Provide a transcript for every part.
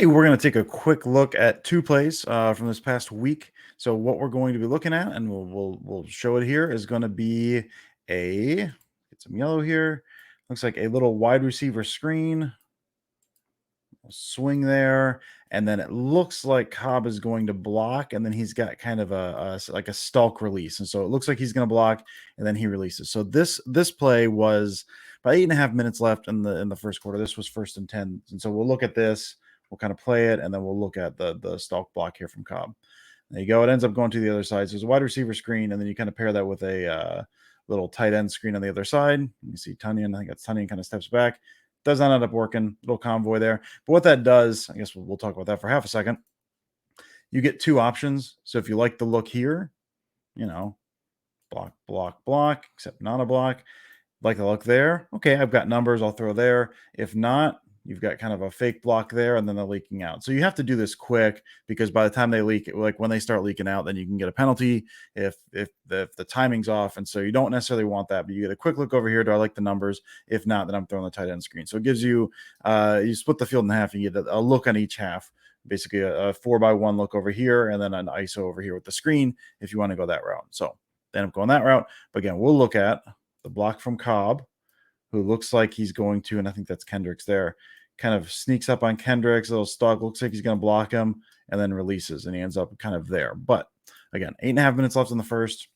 We're going to take a quick look at two plays from this past week. So what we're going to be looking at, and we'll show it here, is going to be get some yellow here. Looks like a little wide receiver screen. Swing there, and then it looks like Cobb is going to block, and then he's got kind of like a stalk release, and so it looks like he's going to block, and then he releases. So this play was about 8.5 minutes left in the first quarter. This was 1st and 10, and so we'll look at this. We'll kind of play it, and then we'll look at the stalk block here from Cobb. There you go. It ends up going to the other side. So there's a wide receiver screen, and then you kind of pair that with a little tight end screen on the other side. You see Tunyon. I think that's Tunyon kind of steps back. Does not end up working. Little convoy there. But what that does, I guess we'll talk about that for half a second. You get two options. So if you like the look here, block, block, block, except not a block. Like the look there. Okay, I've got numbers. I'll throw there. If not, you've got kind of a fake block there, and then they're leaking out. So you have to do this quick, because by the time they leak, like when they start leaking out, then you can get a penalty if the timing's off. And so you don't necessarily want that, but you get a quick look over here. Do I like the numbers? If not, then I'm throwing the tight end screen. So it gives you, you split the field in half, and you get a look on each half. Basically a 4x1 look over here, and then an ISO over here with the screen if you want to go that route. So then I'm going that route. But again, we'll look at the block from Cobb, who looks like he's going to, and I think that's Kendricks there, kind of sneaks up on Kendricks. A little stalk, looks like he's going to block him, and then releases, and he ends up kind of there. But again, 8.5 minutes left in the first.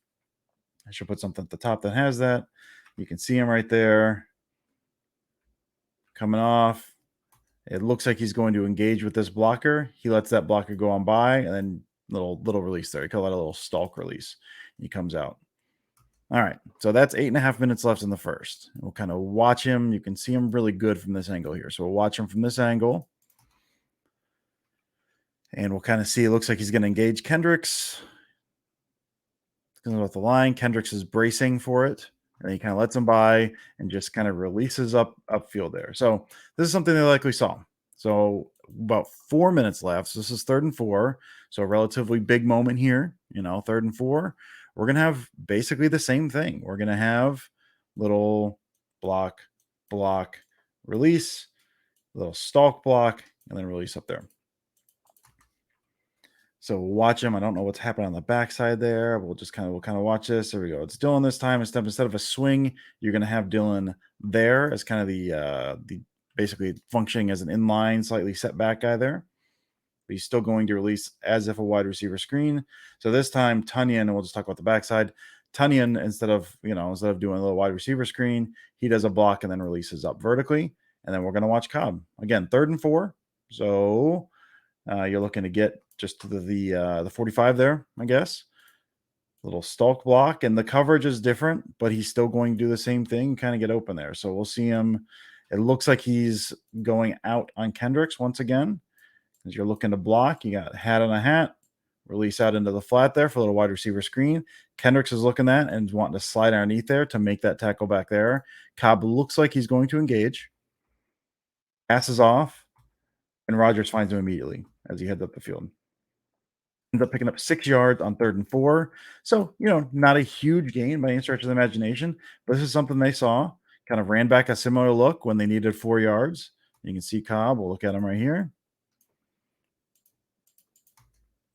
I should put something at the top that has that. You can see him right there coming off. It looks like he's going to engage with this blocker. He lets that blocker go on by, and then little release there. He call that a little stalk release. He comes out. All right, so that's 8.5 minutes left in the first. We'll kind of watch him. You can see him really good from this angle here. So we'll watch him from this angle. And we'll kind of see, it looks like he's going to engage Kendricks. Going off the line. Kendricks is bracing for it. And he kind of lets him by and just kind of releases upfield there. So this is something they likely saw. So about 4 minutes left. So this is 3rd and 4. So a relatively big moment here, 3rd and 4. We're going to have basically the same thing. We're going to have little block, block, release, little stalk block, and then release up there. So we'll watch him. I don't know what's happening on the backside there. We'll kind of watch this. There we go. It's Dylan this time. Instead of a swing, you're going to have Dylan there as kind of the basically functioning as an inline, slightly set back guy there. But he's still going to release as if a wide receiver screen. So this time, Tunyon, and we'll just talk about the backside. Tunyon, instead of doing a little wide receiver screen, he does a block and then releases up vertically. And then we're going to watch Cobb. Again, 3rd and 4. So you're looking to get just to the 45 there, I guess. Little stalk block, and the coverage is different, but he's still going to do the same thing, kind of get open there. So we'll see him. It looks like he's going out on Kendricks once again. As you're looking to block, you got hat on a hat, release out into the flat there for a little wide receiver screen. Kendricks is looking at and wanting to slide underneath there to make that tackle back there. Cobb looks like he's going to engage. Passes off, and Rodgers finds him immediately as he heads up the field. Ends up picking up 6 yards on 3rd and 4. So, not a huge gain by any stretch of the imagination, but this is something they saw. Kind of ran back a similar look when they needed 4 yards. You can see Cobb. We'll look at him right here.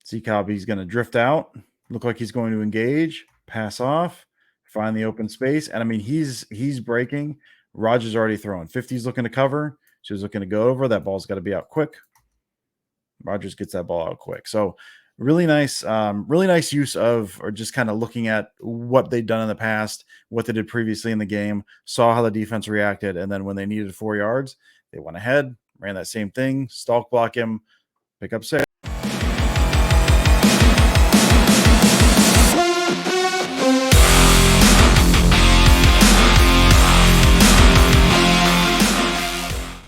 See Cobb, he's going to drift out. Look like he's going to engage, pass off, find the open space. And I mean, he's breaking. Rodgers already throwing. 50's looking to cover. She was looking to go over. That ball's got to be out quick. Rodgers gets that ball out quick. So really nice use of, or just kind of looking at what they'd done in the past, what they did previously in the game, saw how the defense reacted. And then when they needed 4 yards, they went ahead, ran that same thing, stalk block him, pick up 6.